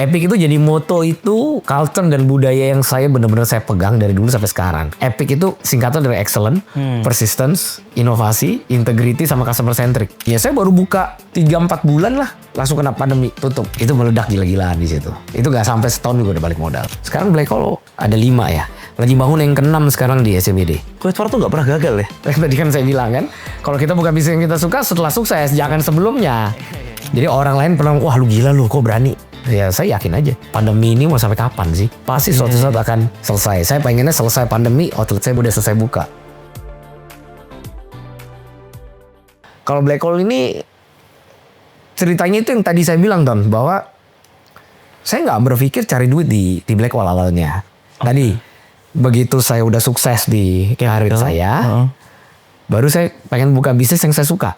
Epic itu jadi moto itu culture dan budaya yang saya benar-benar saya pegang dari dulu sampai sekarang. Epic itu singkatan dari excellent, persistence, inovasi, integrity sama customer centric. Ya saya baru buka 3-4 bulan lah langsung kena pandemi, tutup. Itu meledak gila-gilaan di situ. Itu nggak sampai setahun juga udah balik modal. Sekarang Black Hole ada 5 ya. Lagi bangun yang ke-6 sekarang di SCBD. Questwar tuh nggak pernah gagal ya? Tadi kan saya bilang kan, kalau kita bukan bisnis yang kita suka setelah sukses, jangan sebelumnya. Jadi orang lain pernah, wah lu gila lu, kok berani? Ya saya yakin aja, pandemi ini mau sampai kapan sih? Pasti suatu saat akan selesai. Saya pengennya selesai pandemi, outlet saya udah selesai buka. Kalau Black Hole ini, ceritanya itu yang tadi saya bilang Don, bahwa saya nggak berpikir cari duit di Black Hole awalnya. Tadi, begitu saya udah sukses di karir saya, baru saya pengen buka bisnis yang saya suka.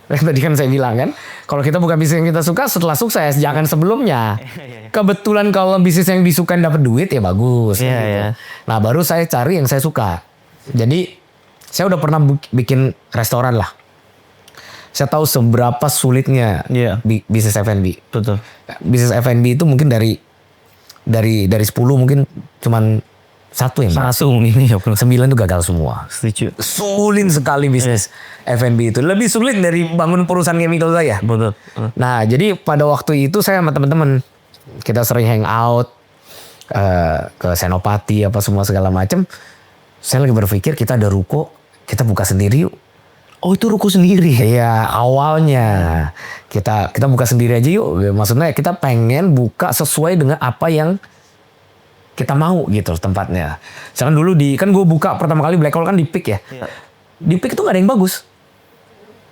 Tadi kan saya bilang kan, kalau kita bukan bisnis yang kita suka setelah sukses, jangan sebelumnya. Kebetulan kalau bisnis yang disukain dapat duit ya bagus. Gitu. Nah baru saya cari yang saya suka. Jadi saya udah pernah bikin restoran lah. Saya tahu seberapa sulitnya bisnis F&B. Betul. Bisnis F&B itu mungkin dari 10 mungkin cuman 1 yang Satu ini ya bro. 9 itu gagal semua. Setuju. Sulit sekali bisnis F&B itu. Lebih sulit dari bangun perusahaan chemical saya. Betul. Nah jadi pada waktu itu saya sama teman-teman kita sering hangout ke Senopati apa semua segala macam. Saya lagi berpikir kita ada ruko, kita buka sendiri yuk. Oh itu ruko sendiri? Iya awalnya kita buka sendiri aja yuk. Maksudnya kita pengen buka sesuai dengan apa yang kita mau gitu tempatnya. Misalkan dulu kan gue buka pertama kali Black Hole kan di Peak ya. Di Peak itu gak ada yang bagus.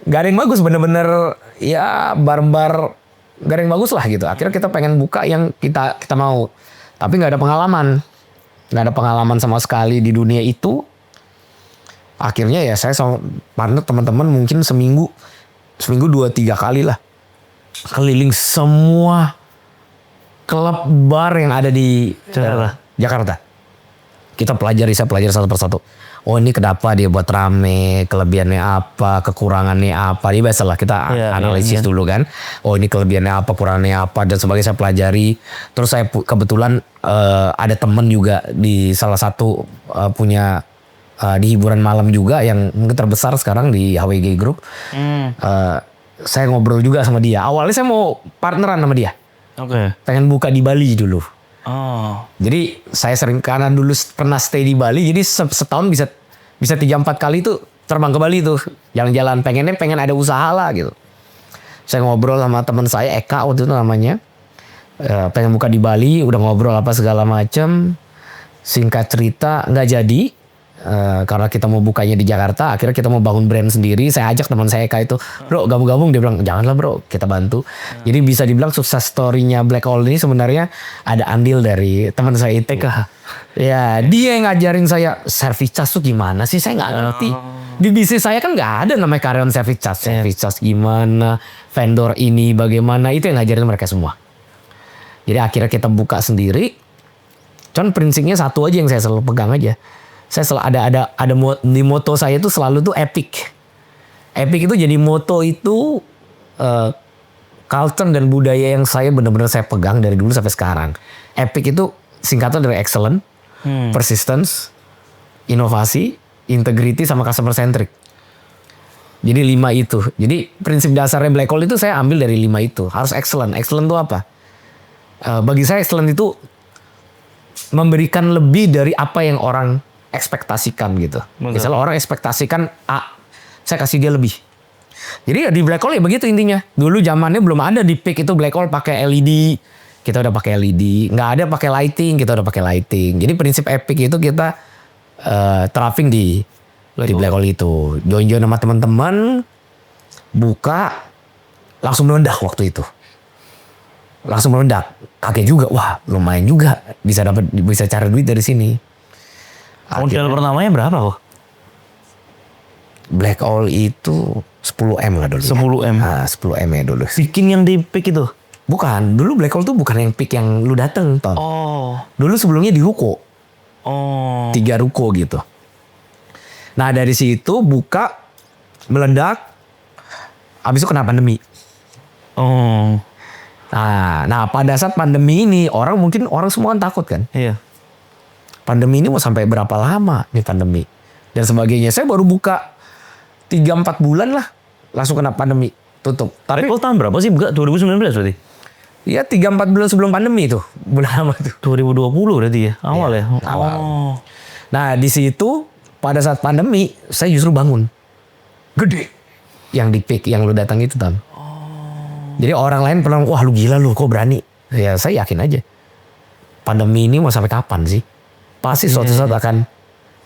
Gak ada yang bagus bener-bener ya bar-bar gak ada yang bagus lah gitu. Akhirnya kita pengen buka yang kita mau. Tapi gak ada pengalaman. Gak ada pengalaman sama sekali di dunia itu. Akhirnya ya saya sama partner teman-teman mungkin seminggu 2-3 kali lah. Keliling semua klub bar yang ada di Jakarta. Kita saya pelajari satu persatu. Oh ini kenapa dia buat rame, kelebihannya apa, kekurangannya apa. Dia biasalah kita analisis dulu kan. Oh ini kelebihannya apa, kekurangannya apa dan sebagainya saya pelajari. Terus saya kebetulan ada temen juga di salah satu punya di hiburan malam juga yang mungkin terbesar sekarang di HWG Group. Saya ngobrol juga sama dia. Awalnya saya mau partneran sama dia. Pengen buka di Bali dulu. Jadi saya sering karena dulu pernah stay di Bali. Jadi setahun bisa 3-4 kali tuh terbang ke Bali tuh. Jalan-jalan pengen ada usaha lah gitu. Saya ngobrol sama teman saya Eka waktu itu namanya. Pengen buka di Bali. Udah ngobrol apa segala macam. Singkat cerita nggak jadi. Karena kita mau bukanya di Jakarta, akhirnya kita mau bangun brand sendiri. Saya ajak teman saya Eka itu, bro gabung-gabung. Dia bilang janganlah bro, kita bantu. Jadi bisa dibilang sukses story-nya Black Hole ini sebenarnya ada andil dari teman saya itu. Eka. Ya dia yang ngajarin saya service charge tuh gimana sih, saya nggak ngerti. Di bisnis saya kan nggak ada namanya karyawan service charge gimana, vendor ini bagaimana, itu yang ngajarin mereka semua. Jadi akhirnya kita buka sendiri. Cuman prinsipnya satu aja yang saya selalu pegang aja. Saya selalu ada di moto saya itu selalu tuh epic. Epic itu jadi moto itu culture dan budaya yang saya benar-benar saya pegang dari dulu sampai sekarang. Epic itu singkatan dari excellent, persistence, inovasi, integrity sama customer centric. Jadi 5 itu. Jadi prinsip dasarnya Black Hole itu saya ambil dari 5 itu. Harus excellent. Excellent itu apa? Bagi saya excellent itu memberikan lebih dari apa yang orang ekspektasikan gitu. Misalnya orang ekspektasikan A, saya kasih dia lebih. Jadi di Black Hole ya begitu intinya. Dulu zamannya belum ada di Peak itu Black Hole pakai LED. Kita udah pakai LED. Nggak ada pakai lighting, kita udah pakai lighting. Jadi prinsip Epic itu kita terapin di Black Hole itu. Join-join sama teman-teman, buka, langsung meledak waktu itu. Langsung meledak. Kaget juga, wah lumayan juga bisa cari duit dari sini. Modal pertamanya berapa kok? Black Hole itu 10M lah dulu. 10M. Nah, 10M ya dulu. Bikin yang di Peak itu? Bukan, dulu Black Hole tuh bukan yang Peak yang lu dateng, Ton. Dulu sebelumnya di Ruko. 3 ruko gitu. Nah dari situ buka, meledak, habis itu kena pandemi. Nah pada saat pandemi ini orang semua kan takut kan. Iya. Pandemi ini mau sampai berapa lama nih pandemi dan sebagainya. Saya baru buka 3-4 bulan lah langsung kena pandemi tutup. Tapi Tapi tahun berapa sih buka? 2019 berarti? ya 3-4 bulan sebelum pandemi itu bulan apa tuh? 2020 berarti ya? Awal ya? awal. Oh. Nah di situ pada saat pandemi saya justru bangun gede yang di peak yang lu datang itu Tan. Jadi orang lain pernah wah lu gila lu kok berani. Ya saya yakin aja. Pandemi ini mau sampai kapan sih? Pasti suatu saat akan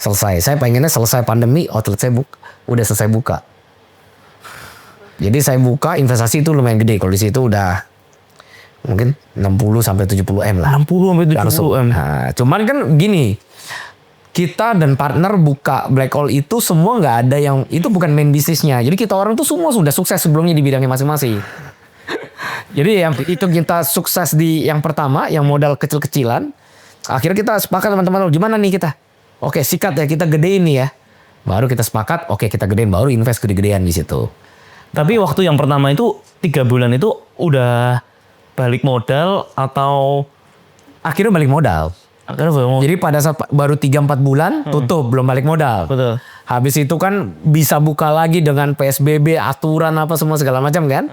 selesai. Saya pengennya selesai pandemi outlet saya udah selesai buka. Jadi saya buka investasi itu lumayan gede. Kalau di situ udah mungkin 60 sampai 70 M lah. 60 sampai 70 Langsung. M. Nah, cuman kan gini, kita dan partner buka Black Hole itu semua nggak ada yang itu bukan main bisnisnya. Jadi kita orang tuh semua sudah sukses sebelumnya di bidangnya masing-masing. Jadi yang itu kita sukses di yang pertama, yang modal kecil-kecilan. Akhirnya kita sepakat teman-teman, gimana nih kita? Oke, sikat ya kita gedein nih ya. Baru kita sepakat, oke kita gedein, baru invest gede-gedean di situ. Tapi waktu yang pertama itu 3 bulan itu udah balik modal atau Akhirnya balik modal. akhirnya baru Jadi pada saat baru 3-4 bulan tutup, belum balik modal. betul. Habis itu kan bisa buka lagi dengan PSBB, aturan apa semua segala macam kan.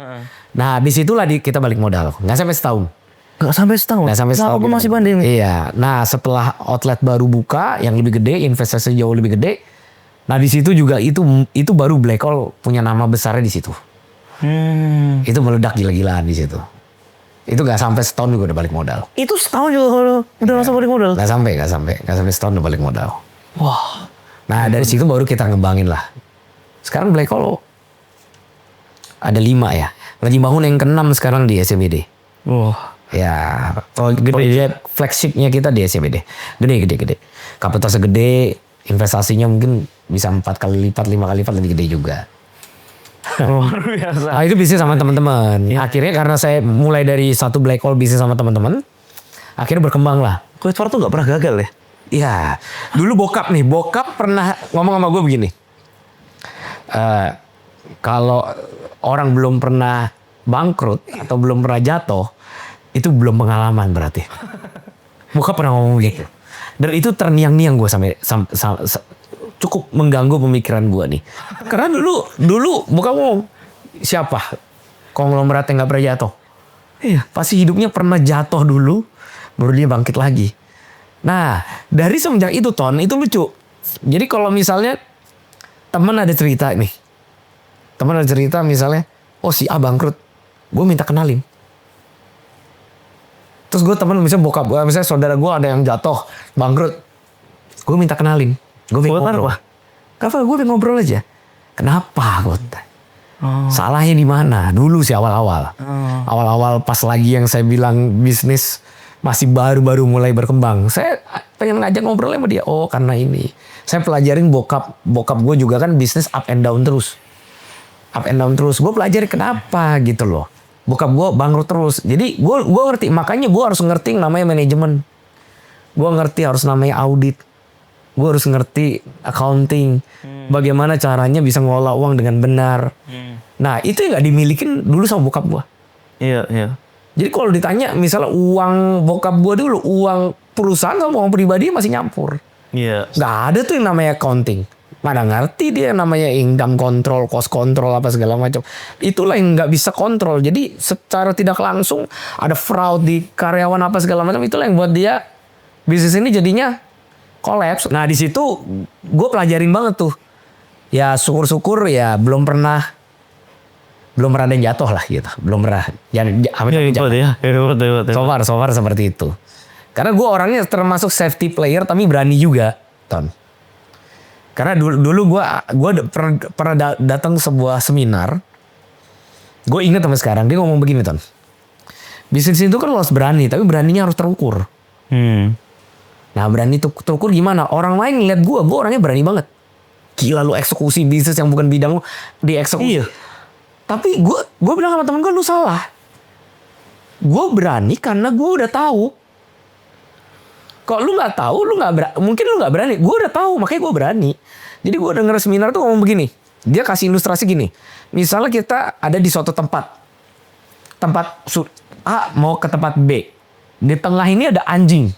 Nah disitulah kita balik modal. Nggak sampai setahun. Gak sampai setahun. Nggak sampai setahun. Kenapa masih pandemi? Iya. Nah setelah outlet baru buka yang lebih gede, investasi jauh lebih gede. Nah di situ juga itu baru Black Hole punya nama besarnya di situ. Itu meledak gila-gilaan di situ. Itu nggak sampai setahun juga udah balik modal. Itu setahun juga udah langsung balik modal. Nggak sampai setahun udah balik modal. Wah. Nah dari situ baru kita ngembangin lah. Sekarang Black Hole ada 5 ya. Lagi bangun yang ke-6 sekarang di SCBD. Wah. Ya, gede flagshipnya kita di SCBD. Gede. Kapasitasnya gede, investasinya mungkin bisa 4 kali lipat, 5 kali lipat lebih gede juga. Luar biasa. Nah, itu bisnis sama teman-teman. Akhirnya karena saya mulai dari satu Black Hole bisnis sama teman-teman, akhirnya berkembang lah. Coach Far tuh gak pernah gagal ya? Iya, dulu bokap pernah ngomong sama gue begini. Kalau orang belum pernah bangkrut atau belum pernah jatuh, itu belum pengalaman berarti. Bokap pernah ngomong gitu. Dan itu terngiang-niang gue sampai cukup mengganggu pemikiran gue nih. Karena dulu bokap ngomong, siapa konglomerat yang gak pernah jatuh? Iya, pasti hidupnya pernah jatuh dulu, baru dia bangkit lagi. Nah, dari semenjak itu Ton, itu lucu. Jadi kalau misalnya teman ada cerita nih. Teman ada cerita misalnya, oh si A bangkrut, gue minta kenalin. Terus gue teman misalnya bokap gue, misalnya saudara gue ada yang jatuh, bangkrut. Gue minta kenalin. Gue pengen ngobrol. Kenapa? Gue pengen ngobrol aja. Kenapa? Gue salahnya di mana? Dulu sih awal-awal. Awal-awal pas lagi yang saya bilang bisnis masih baru-baru mulai berkembang. Saya pengen ngajak ngobrol sama dia. Oh karena ini. Saya pelajarin bokap gue juga kan bisnis up and down terus. Up and down terus. Gue pelajari kenapa gitu loh. Bokap gue bangkrut terus. Jadi gue ngerti. Makanya gue harus ngerti namanya manajemen. Gue ngerti harus namanya audit. Gue harus ngerti accounting. Bagaimana caranya bisa ngelola uang dengan benar. Nah itu yang gak dimilikin dulu sama bokap gue. Iya. Jadi kalau ditanya misalnya uang bokap gue dulu. Uang perusahaan sama uang pribadi masih nyampur. Iya. Gak ada tuh yang namanya accounting. Mana ngerti dia namanya income control, cost control apa segala macam. Itulah yang nggak bisa kontrol. Jadi secara tidak langsung ada fraud di karyawan apa segala macam. Itulah yang buat dia bisnis ini jadinya kolaps. Nah di situ gue pelajarin banget tuh. Ya syukur-syukur ya belum pernah ada yang jatuh lah gitu. Belum pernah. So far seperti itu. Karena gue orangnya termasuk safety player tapi berani juga, Ton. Karena dulu gue pernah datang sebuah seminar. Gue ingat sampai sekarang dia ngomong begini Ton. Bisnis itu kan lo harus berani, tapi beraninya harus terukur. Nah berani terukur gimana? Orang lain ngeliat gue orangnya berani banget. Gila lu eksekusi bisnis yang bukan bidang lu dieksekusi. Iya. Tapi gue bilang sama temen gue lu salah. Gue berani karena gue udah tahu. Kok lu nggak tahu, mungkin lu nggak berani. Gue udah tahu, makanya gue berani. Jadi gue denger seminar tuh ngomong begini. Dia kasih ilustrasi gini. Misalnya kita ada di suatu tempat A mau ke tempat B. Di tengah ini ada anjing.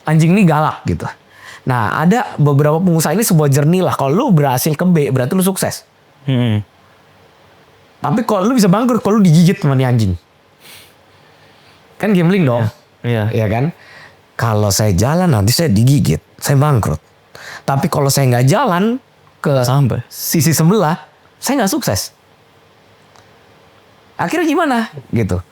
Anjing ini galak gitu. Nah, ada beberapa pengusaha ini sebuah jernih lah. Kalau lu berhasil ke B, berarti lu sukses. Tapi kalau lu bisa bangkrut, kalau lu digigit sama nih anjing. Kan gambling dong. Iya. Iya kan? Kalau saya jalan nanti saya digigit, saya bangkrut. Tapi kalau saya nggak jalan ke Sampai. sisi sebelah, saya nggak sukses. Akhirnya gimana? Gitu.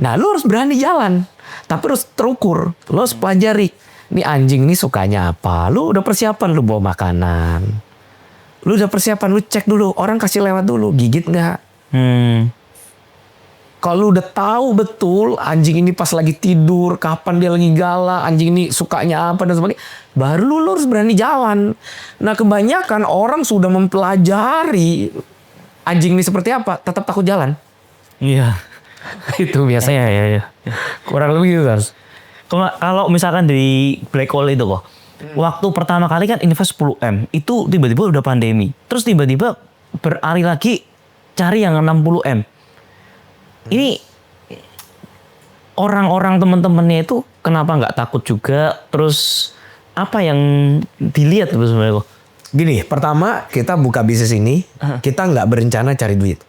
Nah, lu harus berani jalan. Tapi harus terukur. Lu harus pelajari. Ini anjing ini sukanya apa? Lu udah persiapan lu bawa makanan. Lu udah persiapan, lu cek dulu. Orang kasih lewat dulu, gigit nggak? Kalau lu udah tahu betul anjing ini pas lagi tidur, kapan dia lagi galak, anjing ini sukanya apa dan sebagainya, baru lu harus berani jalan. Nah, kebanyakan orang sudah mempelajari anjing ini seperti apa, tetap takut jalan. Iya. Itu biasanya. Iya. Kurang lebih gitu harus. Kalau misalkan dari black hole itu kok, waktu pertama kali kan invest 10M, itu tiba-tiba udah pandemi. Terus tiba-tiba beralih lagi cari yang 60M. Ini orang-orang teman-temannya itu kenapa nggak takut juga? Terus apa yang dilihat tuh sebenarnya kok? Gini, pertama kita buka bisnis ini, kita nggak berencana cari duit.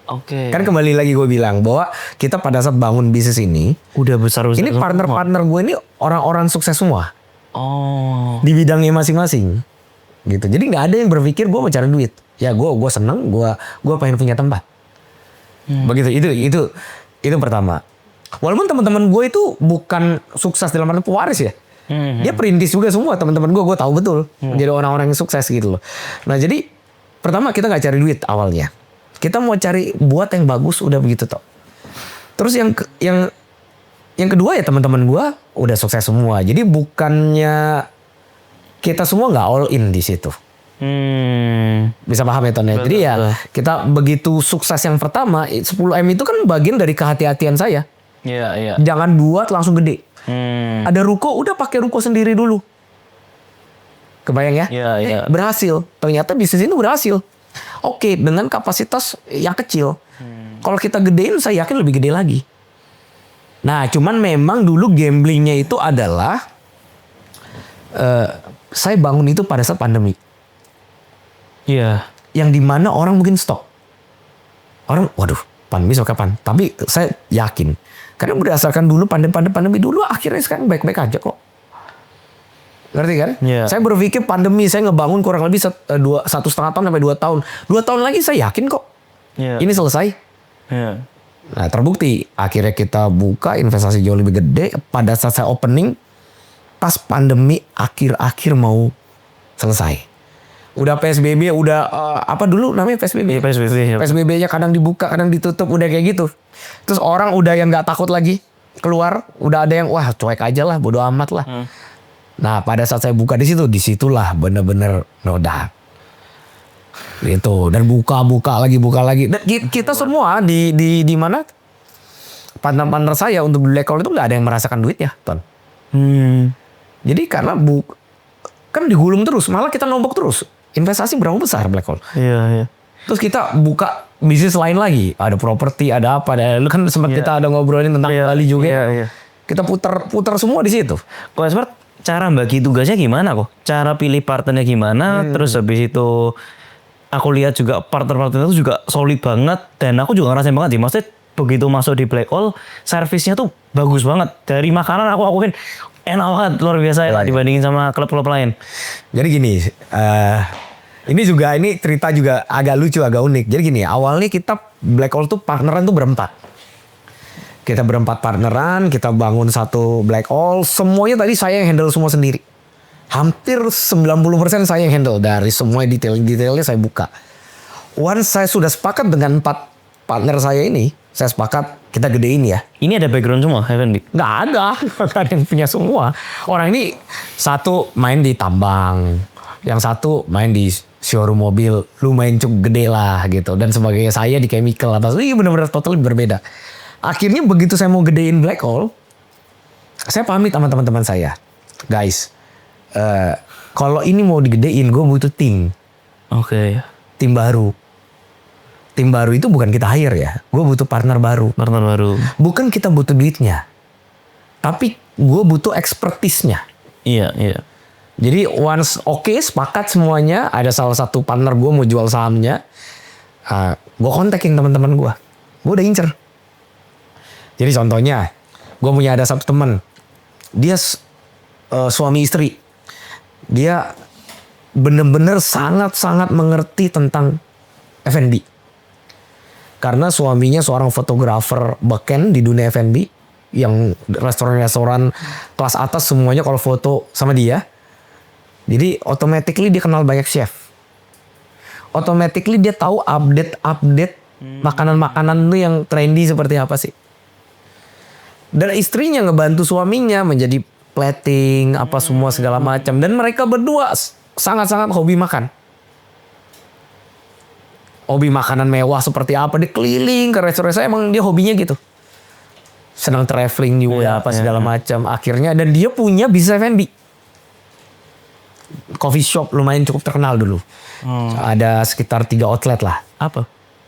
Oke. Kan kembali lagi gue bilang bahwa kita pada saat bangun bisnis ini, Udah besar. ini partner-partner gue ini orang-orang sukses semua. Oh. Di bidangnya masing-masing. Gitu. Jadi nggak ada yang berpikir gue mau cari duit. Ya gue seneng, gue pengen punya tempat. Begitu, itu pertama. Walaupun teman-teman gue itu bukan sukses dalam arti pewaris ya. Dia perintis juga semua teman-teman gue tahu betul. Menjadi orang-orang yang sukses gitu loh. Nah jadi pertama kita nggak cari duit awalnya. Kita mau cari buat yang bagus udah begitu toh. Terus yang kedua ya teman-teman gue udah sukses semua. Jadi bukannya kita semua nggak all in di situ. Bisa paham ya Ton ya. Jadi ya kita begitu sukses yang pertama 10M itu kan bagian dari kehati-hatian saya. Iya. Jangan buat langsung gede. Ada ruko udah pakai ruko sendiri dulu. Kebayang ya? Iya. Berhasil. Ternyata bisnis ini berhasil. Oke, dengan kapasitas yang kecil. Kalau kita gedein saya yakin lebih gede lagi. Nah, cuman memang dulu gamblingnya itu adalah saya bangun itu pada saat pandemi. Iya. Yang dimana orang mungkin stop. Orang, waduh, pandemi sampai kapan? Tapi saya yakin. Karena berdasarkan dulu pandemi dulu, akhirnya sekarang baik-baik aja kok. Ngerti kan? Iya. Saya berpikir pandemi, saya ngebangun kurang lebih 1,5 tahun sampai 2 tahun. 2 tahun lagi saya yakin kok. Iya. Ini selesai. Iya. Nah terbukti. Akhirnya kita buka investasi jauh lebih gede. Pada saat saya opening, pas pandemi akhir-akhir mau selesai. Udah PSBB, udah apa dulu namanya PSBB? Iya, PSBB. PSBB-nya kadang dibuka, kadang ditutup, udah kayak gitu. Terus orang udah yang nggak takut lagi keluar, udah ada yang wah cuek aja lah, bodo amat lah. Nah pada saat saya buka disitulah bener-bener noda. Gitu dan buka lagi. Dan kita semua di mana partner saya untuk black hole itu nggak ada yang merasakan duitnya, Ton. Jadi karena kan digulung terus, malah kita nombok terus. Investasi berapa besar black hole? Iya. Terus kita buka bisnis lain lagi, ada properti, ada apa, lu kan sempat kita ada ngobrolin tentang Bali juga. Iya. Kita putar semua di situ. Kok Expert, cara bagi tugasnya gimana kok? Cara pilih partnernya gimana? Terus habis itu aku lihat juga partner-partner itu juga solid banget dan aku juga ngerasain banget sih. Maksudnya begitu masuk di black hole, servisnya tuh bagus banget. Dari makanan aku akuin enak banget, luar biasa ya dibandingin sama klub-klub lain. Jadi gini, ini cerita juga agak lucu, agak unik. Jadi gini, awalnya kita black hole tuh partneran tuh berempat. Kita berempat partneran, kita bangun satu black hole. Semuanya tadi saya yang handle semua sendiri. Hampir 90% saya yang handle. Dari semua detailnya saya buka. Once saya sudah sepakat dengan 4 partner saya ini, saya sepakat kita gedein ya. Ini ada background semua, F&B? Nggak ada yang punya semua. Orang ini satu main di tambang, yang satu main di showroom mobil, lumayan cukup gede lah gitu. Dan sebagainya, saya di chemical atau ini benar-benar totally berbeda. Akhirnya begitu saya mau gedein black hole, saya pamit sama teman-teman saya. Guys, kalau ini mau digedein, gue butuh tim. Oke. Tim baru. tim baru itu bukan kita hire ya. Gue butuh partner baru. Partner baru. Bukan kita butuh duitnya. Tapi gue butuh expertise-nya. Iya, iya. Jadi once sepakat semuanya. Ada salah satu partner gue mau jual sahamnya. Gue kontakin teman-teman gue. Gue udah incer. Jadi contohnya. Gue punya ada satu teman. Dia suami istri. Dia bener-bener sangat-sangat mengerti tentang F&B. Karena suaminya seorang fotografer backend di dunia F&B. Yang restoran-restoran kelas atas semuanya kalau foto sama dia. Jadi automatically dia kenal banyak chef. Automatically dia tahu update makanan-makanan tuh yang trendy seperti apa sih. Dan istrinya ngebantu suaminya menjadi plating apa semua segala macam. Dan mereka berdua sangat-sangat hobi makan. Hobi makanan mewah seperti apa. Dia keliling ke restoran. Emang dia hobinya gitu. Senang traveling juga apa segala macam. Akhirnya dan dia punya bisnis F&B. Coffee shop lumayan cukup terkenal dulu. Ada sekitar 3 outlet lah. Apa?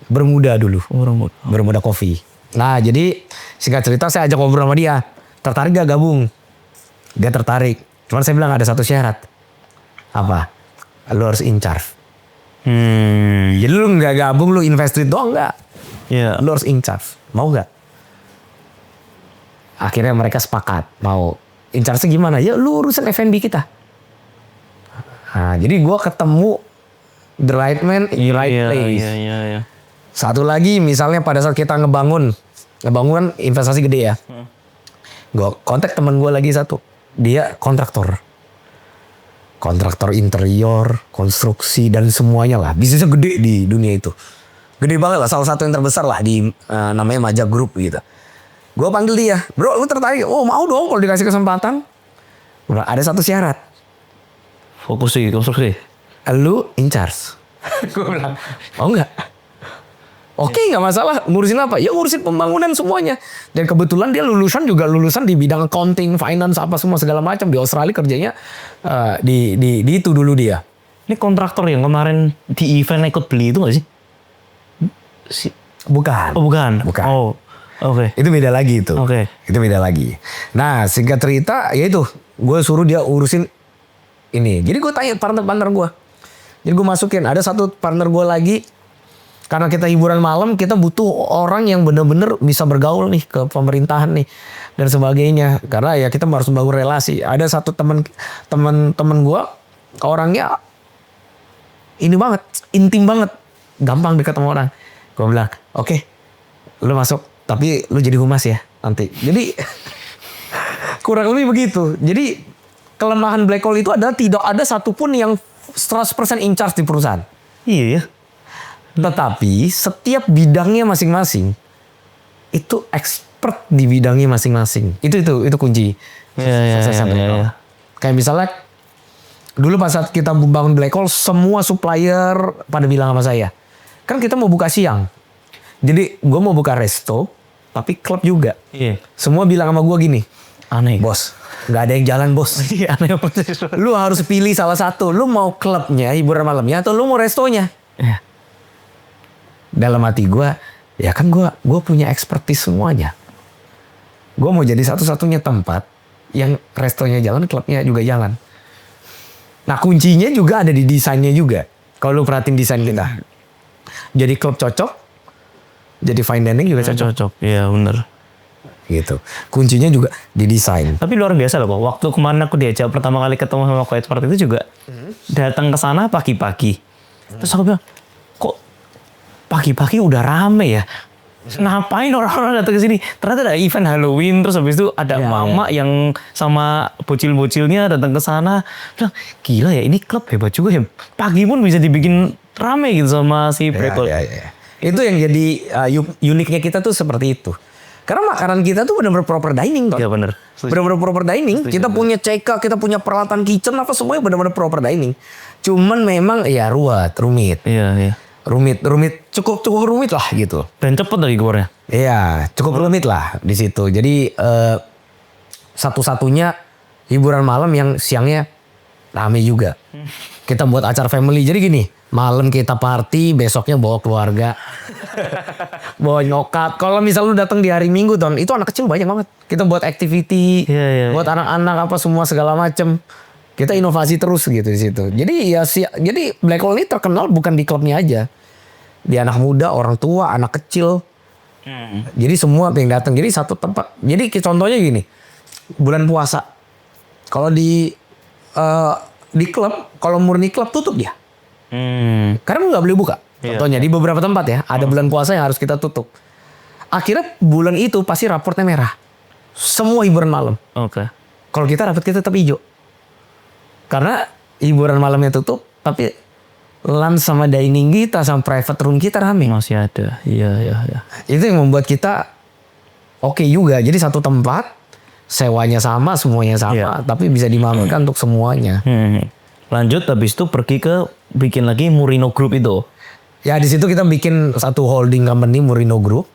Bermuda dulu. Orang Bermuda Coffee. Nah jadi singkat cerita saya ajak ngobrol sama dia. Tertarik gak gabung? Dia tertarik. Cuman saya bilang ada satu syarat. Apa? Lu harus in charge. Jadi lu gak gabung, lu invest duit doang gak? Iya. Lu harus in charge. Mau gak? Akhirnya mereka sepakat. Mau in charge gimana? Ya lu urusan F&B kita. Nah jadi gue ketemu the right man in the right place. Iya. Satu lagi misalnya pada saat kita ngebangun investasi gede ya. Gue kontak teman gue lagi satu. Dia kontraktor. Kontraktor interior, konstruksi dan semuanya lah. Bisnisnya gede di dunia itu. Gede banget lah. Salah satu yang terbesar lah di namanya Maja Group gitu. Gue panggil dia. Bro lu tertarik? Oh mau dong kalau dikasih kesempatan. Udah ada satu syarat. Fokus di konstruksi. Lu in charge. Gue bilang mau nggak? Oke, nggak masalah. Ngurusin apa? Ya ngurusin pembangunan semuanya. Dan kebetulan dia lulusan di bidang accounting, finance, apa semua segala macam. Di Australia kerjanya di itu dulu dia. Ini kontraktor yang kemarin di event ikut beli itu nggak sih? Bukan. Oh bukan. Bukan. Oh oke. Itu beda lagi itu. Oke. Itu beda lagi. Nah singkat cerita ya itu. Gue suruh dia urusin ini. Jadi gue tanya partner gue. Jadi gue masukin. Ada satu partner gue lagi. Karena kita hiburan malam, kita butuh orang yang benar-benar bisa bergaul nih ke pemerintahan nih dan sebagainya. Karena ya kita harus membangun relasi. Ada satu teman gue, orangnya ini banget, intim banget, gampang dekat sama orang. Gue bilang, oke, lu masuk, tapi lu jadi humas ya nanti. Jadi kurang lebih begitu. Jadi kelemahan black hole itu adalah tidak ada satupun yang 100% in charge di perusahaan. Iya ya. Tetapi setiap bidangnya masing-masing itu expert di bidangnya masing-masing. Itu kunci. Iya. Kayak misalnya dulu pas saat kita bangun black hole semua supplier pada bilang sama saya, kan kita mau buka siang. Jadi gue mau buka resto tapi klub juga. Iya. Semua bilang sama gue gini, Aneh. bos, nggak ada yang jalan bos. Iya aneh banget. Lu harus pilih salah satu. Lu mau klubnya hiburan malamnya atau lu mau restonya? Iya. Dalam hati gue, ya kan gue punya expertise semuanya. Gue mau jadi satu-satunya tempat yang restonya jalan, klubnya juga jalan. Nah kuncinya juga ada di desainnya juga. Kalau lu perhatiin desain kita. Jadi klub cocok, jadi fine dining juga cocok. Iya bener. Gitu. Kuncinya juga di desain. Tapi luar biasa loh, Pak. Waktu kemarin aku diajak pertama kali ketemu sama Ko Edward itu juga datang ke sana pagi-pagi. Terus aku bilang, kok pagi-pagi udah rame ya? Ngapain orang-orang datang ke sini? Ternyata ada event Halloween, terus habis itu ada mama yang sama bocil-bocilnya datang ke sana. Bilang, gila ya, ini klub hebat juga ya. Pagi pun bisa dibikin rame gitu sama si Breakfast. Ya. Itu yang jadi uniknya kita tuh seperti itu. Karena makanan kita tuh benar-benar proper dining. Iya benar. Benar-benar proper dining. Kita punya CK, kita punya peralatan kitchen, apa semuanya benar-benar proper dining. Cuman memang ya rumit. Iya. Rumit, cukup rumit lah gitu. Dan cepet lagi keluarnya. Iya, cukup rumit lah di situ. Jadi satu-satunya hiburan malam yang siangnya rame juga. Kita buat acara family. Jadi gini, malam kita party, besoknya bawa keluarga. Bawa nyokap. Kalau misal lu datang di hari Minggu Ton, itu anak kecil banyak banget. Kita buat activity, buat anak-anak apa semua segala macem. Kita inovasi terus gitu di situ. Jadi ya jadi Black Hole ini terkenal bukan di klubnya aja. Di anak muda, orang tua, anak kecil. Jadi semua yang datang. Jadi satu tempat. Jadi contohnya gini, bulan puasa. Kalau di klub, kalau murni klub tutup dia. Karena nggak boleh buka. Contohnya di beberapa tempat ya, ada bulan puasa yang harus kita tutup. Akhirnya bulan itu pasti raportnya merah. Semua hiburan malam. Oke. Kalau kita raport kita tetap hijau. Karena hiburan malamnya tutup, tapi lunch sama dining kita sama private room kita rame. Masih ada. Iya. Itu yang membuat kita oke juga. Jadi satu tempat, sewanya sama, semuanya sama, tapi bisa dimanfaatkan untuk semuanya. Lanjut habis itu pergi ke bikin lagi Murino Group itu. Ya di situ kita bikin satu holding company Murino Group.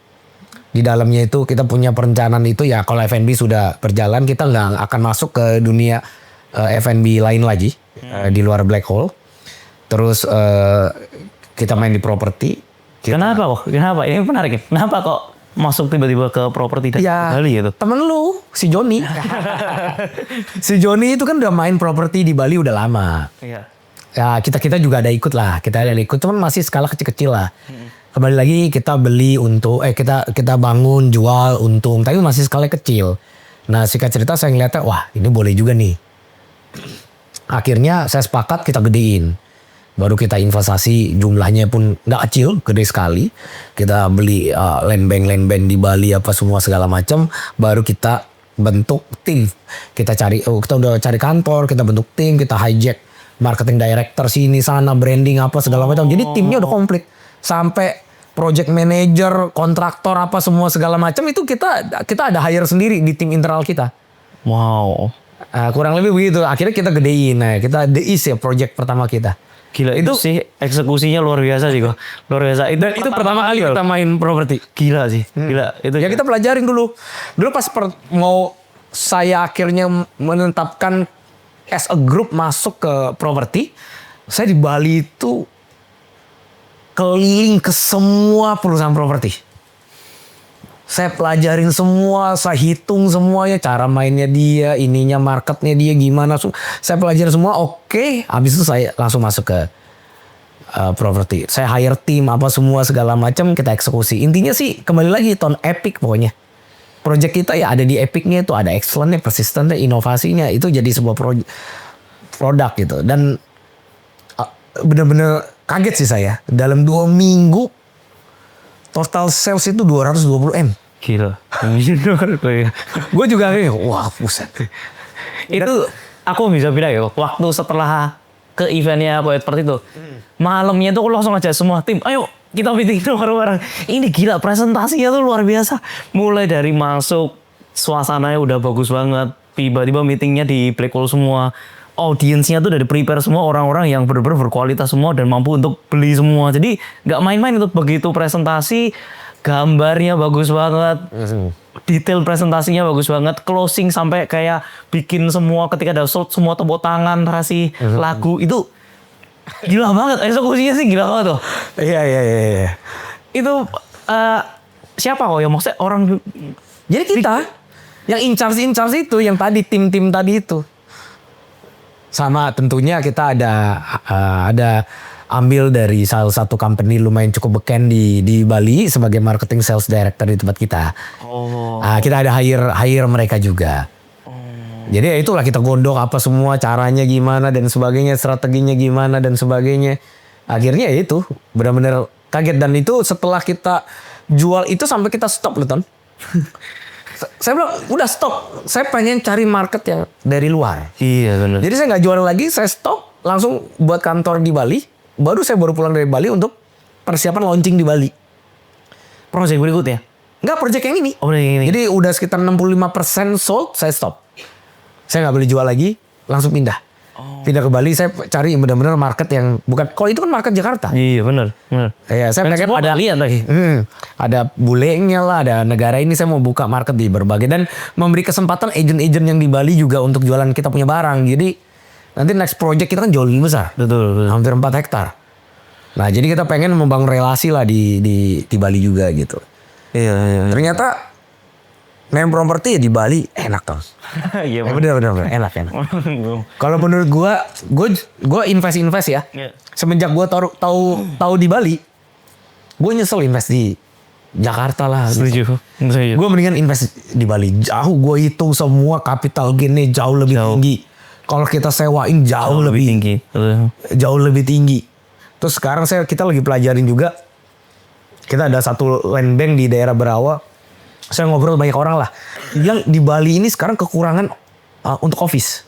Di dalamnya itu kita punya perencanaan itu ya kalau F&B sudah berjalan kita nggak akan masuk ke dunia F&B lain lagi di luar Black Hole. Terus kita main di properti. Kenapa kok? Kenapa? Ini menarik ya. Kenapa kok masuk tiba-tiba ke properti dari Bali gitu? Temen lu, si Joni. Si Joni itu kan udah main properti di Bali udah lama. Iya. Ya kita juga ada ikut lah. Kita ada ikut, cuman masih skala kecil-kecil lah. Kembali lagi kita beli untuk, kita bangun, jual, untung. Tapi masih skala kecil. Nah singkat cerita saya ngeliatnya, wah ini boleh juga nih. Akhirnya saya sepakat kita gedein. Baru kita investasi, jumlahnya pun nggak kecil, gede sekali. Kita beli land bank di Bali apa semua segala macam. Baru kita bentuk tim. Kita udah cari kantor, kita bentuk tim, kita hijack marketing director sini sana, branding apa segala macam. Jadi timnya udah komplit. Sampai project manager, kontraktor apa semua segala macam itu kita ada hire sendiri di tim internal kita. Wow. Kurang lebih begitu. Akhirnya kita gedein. Nah, kita deis ya project pertama kita. Gila itu sih eksekusinya luar biasa sih kok. Luar biasa. Itu pertama kali kita main properti. Gila sih. Gila. Itu ya kita pelajarin dulu. Dulu pas mau saya akhirnya menetapkan as a group masuk ke properti. Saya di Bali itu keliling ke semua perusahaan properti. Saya pelajarin semua, saya hitung semuanya, cara mainnya dia, ininya marketnya dia gimana. Saya pelajarin semua, oke. Habis itu saya langsung masuk ke properti. Saya hire tim apa semua segala macam kita eksekusi. Intinya sih kembali lagi Ton epic pokoknya. Project kita ya ada di epicnya itu, ada excellentnya, persistentnya, inovasinya. Itu jadi sebuah produk gitu. Dan bener-bener kaget sih saya. Dalam 2 minggu total sales itu 220 M. Gila. Gue juga kayak, wah buset. Itu aku bisa bilang ya, waktu setelah ke eventnya Poet Part itu, malamnya tuh aku langsung aja semua tim, ayo kita meeting bareng-bareng. Ini gila, presentasinya tuh luar biasa. Mulai dari masuk, suasananya udah bagus banget. Tiba-tiba meetingnya di Black Hole semua. Audiensnya tuh dari prepare semua orang-orang yang benar-benar berkualitas semua dan mampu untuk beli semua. Jadi nggak main-main itu, begitu presentasi, gambarnya bagus banget, detail presentasinya bagus banget, closing sampai kayak bikin semua ketika ada slot semua tepuk tangan, kasih lagu itu gila banget. Eksekusinya sih gila banget tuh. Iya. Itu siapa kok ya maksudnya orang? Jadi kita yang in charge itu, yang tadi tim-tim tadi itu. Sama tentunya kita ada ambil dari salah satu company lumayan cukup beken di Bali sebagai marketing sales director di tempat kita. Kita ada hire mereka juga. Jadi ya itulah kita gondok apa semua caranya gimana dan sebagainya, strateginya gimana dan sebagainya. Akhirnya ya itu benar-benar kaget, dan itu setelah kita jual itu sampai kita stop loh Ton. Saya bilang udah stop, saya pengen cari market yang dari luar. Iya benar. Jadi saya nggak jual lagi, saya stop, langsung buat kantor di Bali. Saya baru pulang dari Bali untuk persiapan launching di Bali. Project berikutnya? Enggak, project yang ini. Oh yang ini. Jadi udah sekitar 65% sold, saya stop. Saya nggak boleh jual lagi, langsung pindah. Pindah ke Bali, saya cari yang benar-benar market yang bukan. Kalau itu kan market Jakarta. Iya benar. Iya, saya pengen ada lihat lagi. Ada bulenya lah, ada negara ini saya mau buka market di berbagai dan memberi kesempatan agent-agent yang di Bali juga untuk jualan kita punya barang. Jadi Nanti next project kita kan jauh lebih besar. Betul. Hampir 4 hektar. Nah jadi kita pengen membangun relasi lah di Bali juga gitu. Iya. Ternyata main properti di Bali enak kan. Iya. Bener enak. Kalau menurut gue invest ya. Iya. Semenjak gue tahu di Bali, gue nyesel invest di Jakarta lah. Setuju. Gue mendingan invest di Bali. Jauh gue hitung semua capital gainnya jauh lebih tinggi. Kalau kita sewain jauh lebih tinggi. Jauh lebih tinggi. Terus sekarang kita lagi pelajarin juga. Kita ada satu land bank di daerah Berawa. Saya ngobrol banyak orang lah. Yang di Bali ini sekarang kekurangan untuk office.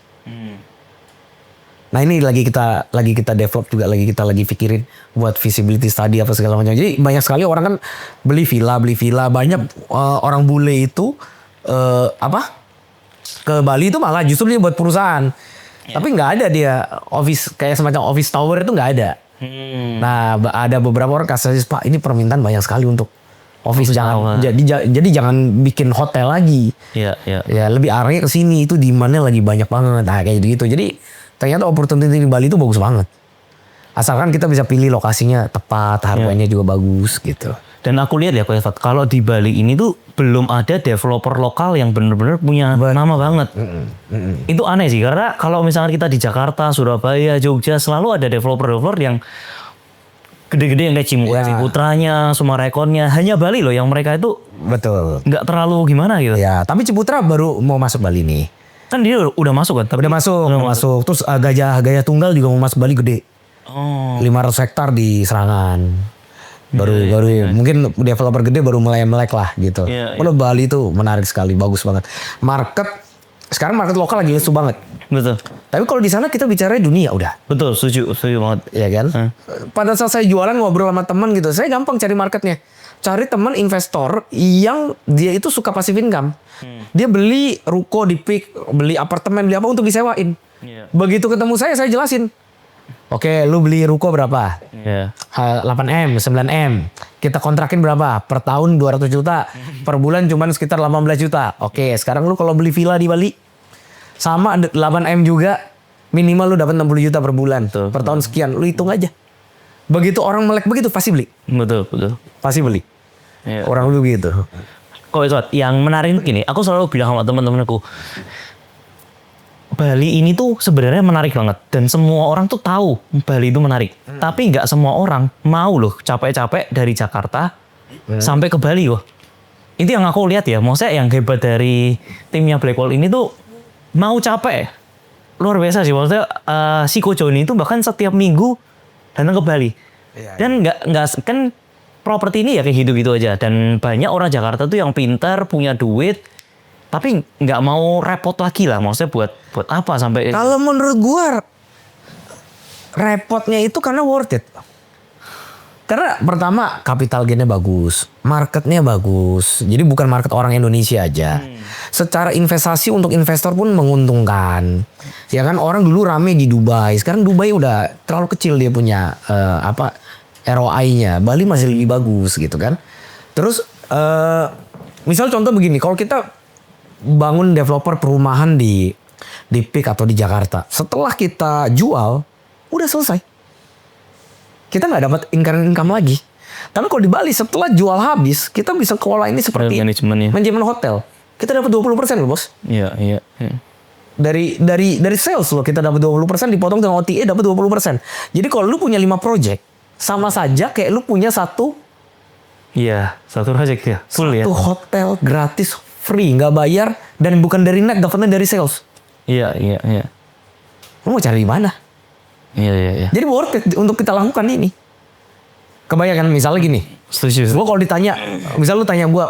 Nah ini lagi kita develop juga, kita lagi pikirin buat visibility study apa segala macam. Jadi banyak sekali orang kan beli villa. Banyak orang bule itu ke Bali itu malah justru dia buat perusahaan. Tapi nggak ada dia office kayak semacam office tower itu nggak ada. Nah ada beberapa orang kasih Pak ini permintaan banyak sekali untuk office jadi jangan bikin hotel lagi. Iya. Ya lebih arahnya ke sini itu demandnya lagi banyak banget. Nah kayak gitu. Jadi ternyata opportunity di Bali itu bagus banget. Asalkan kita bisa pilih lokasinya tepat, harganya juga bagus gitu. Dan aku lihat ya kalau di Bali ini tuh belum ada developer lokal yang benar-benar punya nama banget. Itu aneh sih karena kalau misalnya kita di Jakarta, Surabaya, Jogja selalu ada developer yang gede-gede yang kayak Ciputranya, Summarecon-nya. Hanya Bali loh yang mereka itu betul nggak terlalu gimana gitu. Ya, tapi Ciputra baru mau masuk Bali nih. Kan dia udah masuk kan? Udah masuk. Terus Gajah Tunggal juga mau masuk Bali gede. 500 hektar di Serangan. Baru mungkin developer gede baru mulai melek lah gitu. Udah Bali tuh menarik sekali, bagus banget. Sekarang market lokal lagi lesu banget. Betul. Tapi kalau di sana kita bicara dunia udah. Betul, setuju banget. Iya kan? Pada saat saya jualan ngobrol sama teman gitu, saya gampang cari marketnya. Cari teman investor yang dia itu suka passive income. Dia beli ruko di PIK, beli apartemen, beli apa untuk disewain. Begitu ketemu saya jelasin. Oke, lu beli ruko berapa? 8M, 9M. Kita kontrakin berapa? Per tahun 200 juta. Per bulan cuman sekitar 18 juta. Oke, sekarang lu kalau beli villa di Bali sama 8M juga minimal lu dapat 60 juta per bulan. Per tahun sekian, lu hitung aja. Begitu orang melek begitu pasti beli. Betul. Pasti beli. Orang lu begitu. Kok itu yang menarik gini, aku selalu bilang sama teman-temanku, Bali ini tuh sebenarnya menarik banget dan semua orang tuh tahu Bali itu menarik. Tapi nggak semua orang mau loh capek-capek dari Jakarta sampai ke Bali loh. Itu yang aku lihat ya, maksudnya yang hebat dari timnya Blackwall ini tuh mau capek. Luar biasa sih, maksudnya si Ko Joni itu bahkan setiap minggu datang ke Bali. Dan nggak kan properti ini ya kayak gitu-gitu aja. Dan banyak orang Jakarta tuh yang pintar, punya duit, tapi nggak mau repot lagi lah. Maksudnya buat apa sampai... Kalau menurut gua repotnya itu karena worth it. Karena pertama capital gainnya bagus, marketnya bagus. Jadi bukan market orang Indonesia aja. Secara investasi untuk investor pun menguntungkan. Ya kan orang dulu rame di Dubai. Sekarang Dubai udah terlalu kecil dia punya ROI-nya. Bali masih lebih bagus gitu kan. Terus misal contoh begini, kalau kita bangun developer perumahan di PIK atau di Jakarta, setelah kita jual udah selesai. Kita nggak dapat income lagi. Tapi kalau di Bali setelah jual habis, kita bisa kelola ini seperti manajemen hotel. Kita dapat 20% loh, Bos. Iya. Dari sales loh kita dapat 20%, dipotong dengan OTA dapat 20%. Jadi kalau lu punya 5 project, sama saja kayak lu punya satu project ya. Full ya. Satu hotel gratis, free, nggak bayar, dan bukan dari net, dapatnya dari sales. Iya. Lu mau cari di mana? Iya. Jadi worth it untuk kita lakukan ini. Kebayangkan misalnya gini. Setuju. Gue kalau ditanya, misal lu tanya gue,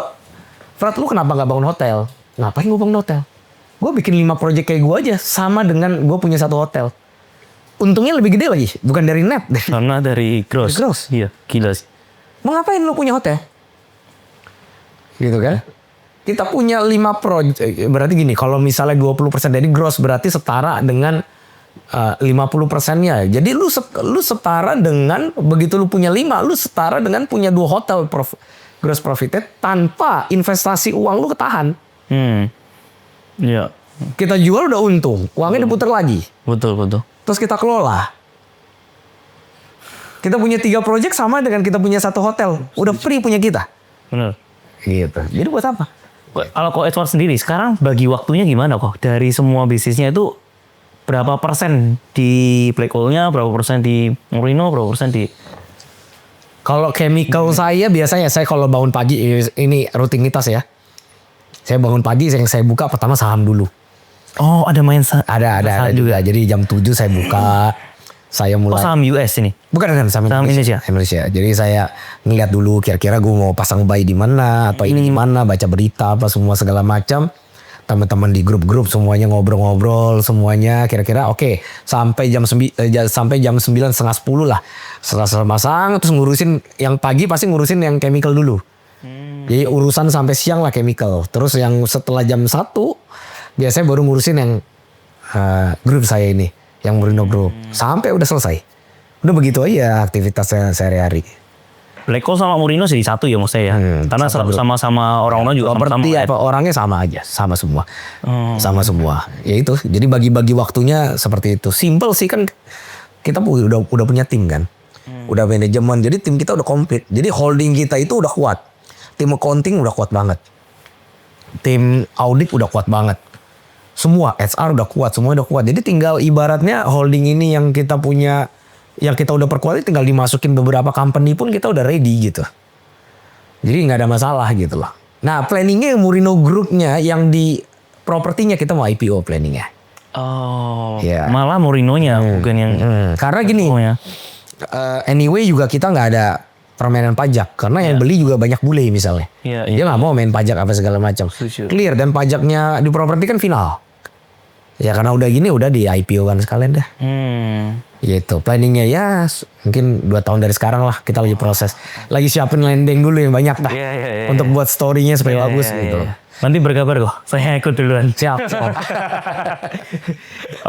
Frat lu kenapa gak bangun hotel? Ngapain gue bangun hotel? Gue bikin 5 project kayak gue aja, sama dengan gue punya satu hotel. Untungnya lebih gede lagi, bukan dari net. Karena dari gross. Iya, gila sih. Mau ngapain lu punya hotel? Gitu kan? Kita punya 5 project, berarti gini, kalau misalnya 20% dari gross berarti setara dengan 50%-nya. Jadi lu setara dengan, begitu lu punya 5, lu setara dengan punya 2 hotel gross profit tanpa investasi uang lu ketahan. Iya. Kita jual udah untung, uangnya diputar lagi. Betul. Terus kita kelola. Kita punya 3 project sama dengan kita punya 1 hotel. Udah free punya kita. Bener. Gitu. Jadi buat apa? Kalau kok Edward sendiri sekarang bagi waktunya gimana kok? Dari semua bisnisnya itu berapa persen di Black Hole-nya, berapa persen di Murino, berapa persen di... Kalau chemical saya biasanya saya kalau bangun pagi ini rutinitas ya. Saya bangun pagi yang saya buka pertama saham dulu. Oh, ada main Ada juga. Jadi jam 7 saya buka. Saya mulai saham US ini? bukan saham Indonesia. Jadi saya ngeliat dulu kira-kira gue mau pasang buy di mana atau ini di mana, baca berita apa semua segala macam. Teman-teman di grup-grup semuanya ngobrol-ngobrol semuanya kira-kira oke, sampai jam 9 setengah 10 lah. Setelah masang terus ngurusin yang pagi pasti ngurusin yang chemical dulu. Jadi urusan sampai siang lah chemical. Terus yang setelah jam 1 biasanya baru ngurusin yang grup saya ini, yang Murino Group. Sampai udah selesai. Udah begitu aja aktivitasnya sehari-hari. Black Hole sama Murino jadi satu ya maksudnya ya? Karena sama-sama orang-orang juga sama-sama. Berarti apa orangnya sama aja, sama semua. Sama semua. Ya itu, jadi bagi-bagi waktunya seperti itu. Simple sih kan, kita udah punya tim kan. Udah manajemen, jadi tim kita udah komplit. Jadi holding kita itu udah kuat. Tim accounting udah kuat banget. Tim audit udah kuat banget. Semua HR udah kuat, semua udah kuat. Jadi tinggal ibaratnya holding ini yang kita punya, yang kita udah perkuat, tinggal dimasukin beberapa company pun kita udah ready gitu. Jadi nggak ada masalah gitu loh. Nah planningnya Murino Group-nya yang di propertinya kita mau IPO planningnya. Oh, Ya. malah Murino-nya bukan yang... Karena gini, anyway juga kita nggak ada permainan pajak. Karena yang beli juga banyak bule misalnya. Iya, Dia nggak mau main pajak apa segala macam. Setuju. Clear, dan pajaknya di properti kan final. Ya karena udah gini udah di IPO kan sekalian dah. Gitu. Planningnya ya mungkin 2 tahun dari sekarang lah kita lagi proses. Lagi siapin landing dulu yang banyak dah. Iya. Untuk buat story-nya supaya bagus gitu. Nanti berkabar kok. Saya ikut duluan. Siap.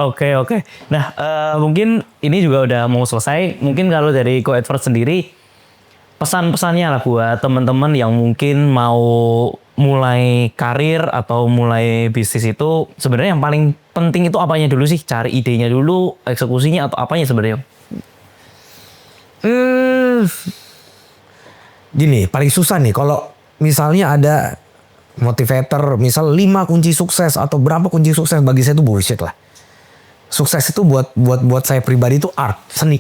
Oke. Nah, mungkin ini juga udah mau selesai. Mungkin kalau dari Ko Edward sendiri, pesan-pesannya lah buat teman-teman yang mungkin mau mulai karir atau mulai bisnis itu, sebenarnya yang paling penting itu apanya dulu sih? Cari idenya dulu, eksekusinya atau apanya sebenarnya? Gini, paling susah nih kalau misalnya ada motivator, misal 5 kunci sukses atau berapa kunci sukses, bagi saya itu bullshit lah. Sukses itu buat saya pribadi itu art, seni.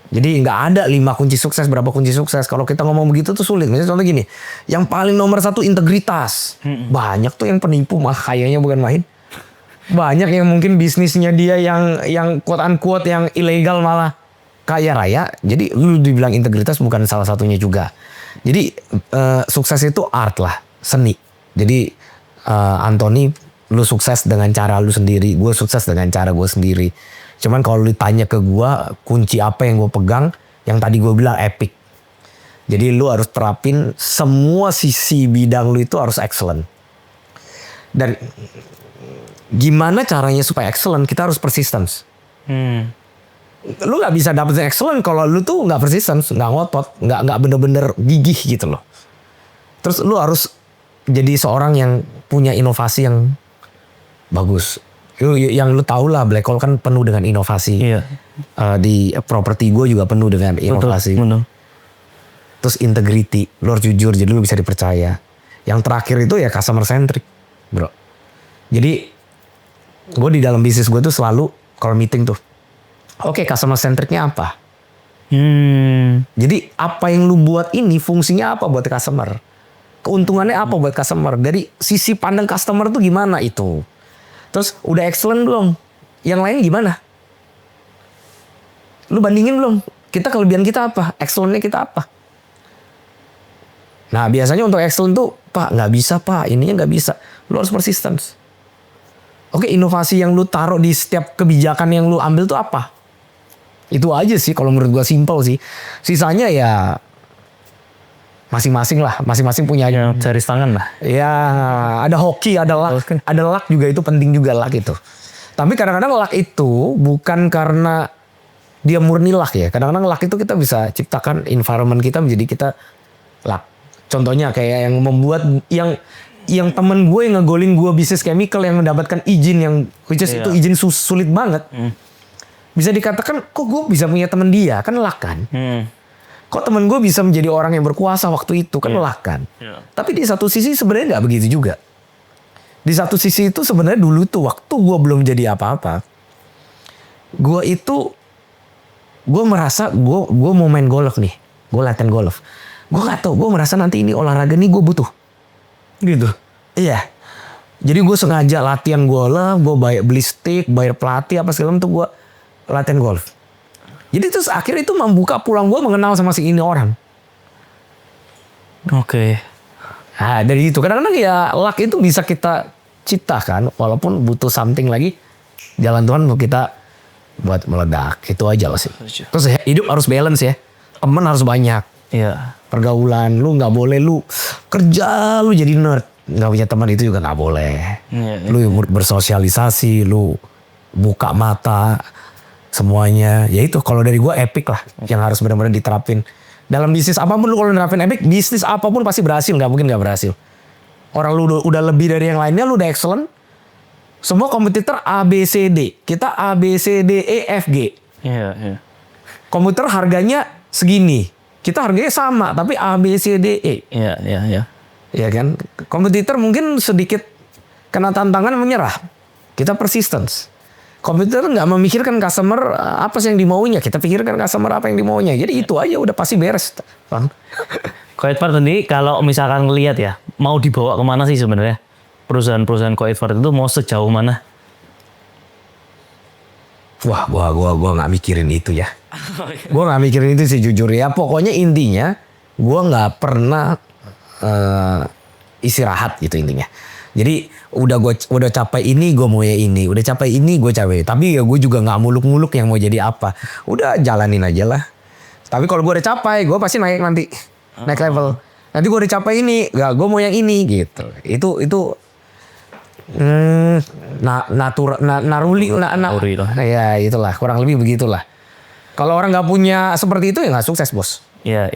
Jadi nggak ada 5 kunci sukses, berapa kunci sukses. Kalau kita ngomong begitu tuh sulit. Misalnya contoh gini, yang paling nomor 1 integritas. Banyak tuh yang penipu mah kayaknya bukan main. Banyak yang mungkin bisnisnya dia yang quote unquote yang ilegal malah kaya raya. Jadi lu dibilang integritas bukan salah satunya juga. Jadi sukses itu art lah, seni. Jadi Anthony, lu sukses dengan cara lu sendiri, gue sukses dengan cara gue sendiri. Cuman kalau ditanya ke gue, kunci apa yang gue pegang, yang tadi gue bilang epic. Jadi lu harus terapin semua sisi bidang lu itu harus excellent. Dan gimana caranya supaya excellent? Kita harus persistence. Lu nggak bisa dapetin excellent kalau lu tuh nggak persistence, nggak ngotot, nggak bener-bener gigih gitu loh. Terus lu harus jadi seorang yang punya inovasi yang bagus. Yang lu tau lah, Black Hole kan penuh dengan inovasi. Iya. Di properti gue juga penuh dengan inovasi. Betul. Terus integrity, lu harus jujur jadi lu bisa dipercaya. Yang terakhir itu ya customer centric, bro. Jadi gue di dalam bisnis gue tuh selalu kalau meeting tuh, oke, customer centricnya apa? Jadi apa yang lu buat ini fungsinya apa buat customer? Keuntungannya apa buat customer? Dari sisi pandang customer tuh gimana itu? Terus udah excellent belum? Yang lain gimana? Lu bandingin belum? Kita kelebihan kita apa? Excellentnya kita apa? Nah biasanya untuk excellent tuh, Pak nggak bisa Pak, ininya nggak bisa. Lu harus persistence. Oke, inovasi yang lu taruh di setiap kebijakan yang lu ambil tuh apa? Itu aja sih kalau menurut gua simple sih. Sisanya ya masing-masing lah, masing-masing punya Garis tangan lah. ya, ada hoki, ada luck juga, itu penting juga luck itu. Tapi kadang-kadang luck itu bukan karena dia murni luck ya. Kadang-kadang luck itu kita bisa ciptakan environment kita menjadi kita luck. Contohnya kayak yang membuat yang yang temen gue yang ngegolin gue bisnis chemical yang mendapatkan izin yang which is itu izin sulit banget. Bisa dikatakan kok gue bisa punya temen dia kan luck kan. Kok temen gue bisa menjadi orang yang berkuasa waktu itu kan luck kan. Tapi di satu sisi sebenarnya nggak begitu juga. Di satu sisi itu sebenarnya dulu tuh waktu gue belum jadi apa-apa, gue merasa gue mau main golf nih, gue latihan golf. Gue nggak tahu, gue merasa nanti ini olahraga nih gue butuh. Gitu. Iya. Jadi gue sengaja latihan golf, gue beli stick, bayar pelatih apa segala macam, gue latihan golf. Jadi terus akhirnya itu membuka pulang gue mengenal sama si ini orang. Oke. Nah dari itu kadang-kadang ya luck itu bisa kita ciptakan walaupun butuh something lagi. Jalan Tuhan mau kita buat meledak. Itu aja lah sih. Terus hidup harus balance ya. Temen harus banyak. Iya. Pergaulan lu nggak boleh lu kerja lu jadi nerd. Nggak punya teman itu juga nggak boleh. Lu bersosialisasi, lu buka mata semuanya. Ya itu kalau dari gua epic lah yang harus benar-benar diterapin. Dalam bisnis apapun lu kalau nerapin epic, bisnis apapun pasti berhasil, nggak mungkin nggak berhasil. Orang lu udah lebih dari yang lainnya, lu udah excellent. Semua kompetitor A, B, C, D. Kita A, B, C, D, E, F, G. Iya. Komputer harganya segini. Kita harganya sama, tapi A, B, C, D, E. Iya. Ya kan? Kompetitor mungkin sedikit kena tantangan menyerah. Kita persistence. Komputer nggak memikirkan customer apa sih yang dimaunya. Kita pikirkan customer apa yang dimaunya. Jadi itu aja udah pasti beres. Coedfart ini kalau misalkan ngelihat ya, mau dibawa kemana sih sebenarnya? Perusahaan-perusahaan Coedfart itu mau sejauh mana? Wah, gua nggak mikirin itu ya. Gua nggak mikirin itu sih jujur ya. Pokoknya intinya, gua nggak pernah istirahat gitu intinya. Jadi udah capai ini, gue mau ya ini. Udah capai ini, gue capai. Tapi ya gue juga nggak muluk-muluk yang mau jadi apa. Udah jalanin aja lah. Tapi kalau gue udah capai, gue pasti naik nanti, naik level. Nanti gue udah capai ini, gue mau yang ini gitu. Itu naruli lah. Ya itulah kurang lebih begitulah. Kalau orang nggak punya seperti itu ya nggak sukses bos. Iya.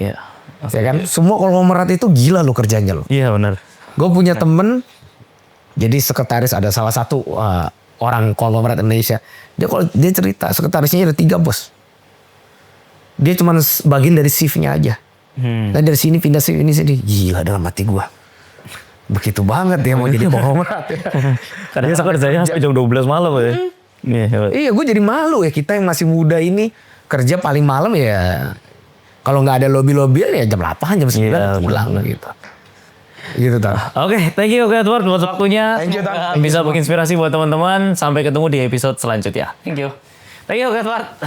Ya kan semua konglomerat itu gila lo kerjanya lo. Iya benar. Gue punya temen jadi sekretaris ada salah satu orang konglomerat Indonesia. Dia cerita sekretarisnya ada 3 bos. Dia cuma bagian dari shiftnya aja. Dan dari sini pindah sini sini. Gila dalam hati gue. Begitu banget dia mau jadi konglomerat. Kadang kerjanya sampai jam 12 malam ya. Iya gue jadi malu ya kita yang masih muda ini kerja paling malam ya. Kalau nggak ada lobby-lobbyan ya jam 8 jam 9 pulang gitu. Gitu tak. Oke, thank you Coedfart buat waktunya. Thank you, Bisa menginspirasi buat teman-teman. Sampai ketemu di episode selanjutnya. Thank you Coedfart.